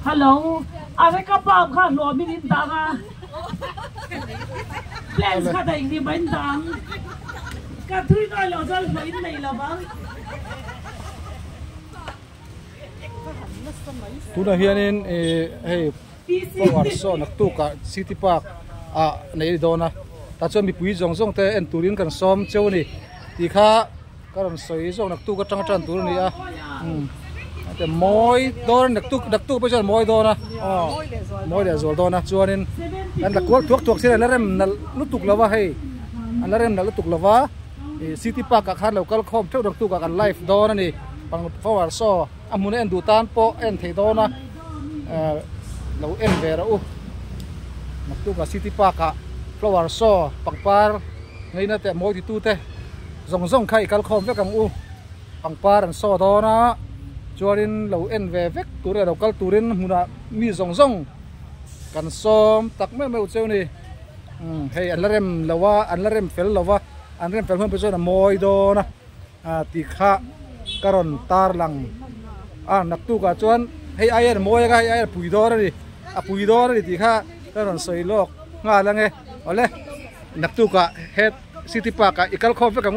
Hello, are ka pa ka lo min danga. Plans ka dai ni ban dang. Ka thui noi lo jal mai nei la ba. Tuna hianin hey power so nak tu ka City Park nei dona ta chon mi pui jong jong te en turin kan som cheu ni ti kha karon soi jong nak tu ka tang tran tur ni te moi don nak tu pa chon moi dona moi le zol dona chuanin an la kuak tuak sin la rem na lutuk lawa hei an la rem na lutuk lawa City Park ka khan local khom theu nak tu ka kan live dona ni pang power so amun en du tan po en thei dona lo en vera nak tu ka City Park ka flower show pangpar ngai na te moi ti tu te zong khai kal khom ve kam pangpar an so dona chuarin lo en ve vek tur lo kal turin huna mi zong kan som tak me cheu ni hei an larem lawa an larem fel lawa an rem fel hon pe chona moi dona ti kha karon tar lang nak tu ka chuan hei ai moi ga ai pui dor ni pui dor ni ti kha karon soi lok nga lang e ole nak tu ka head City Park ka ikal khom ve kam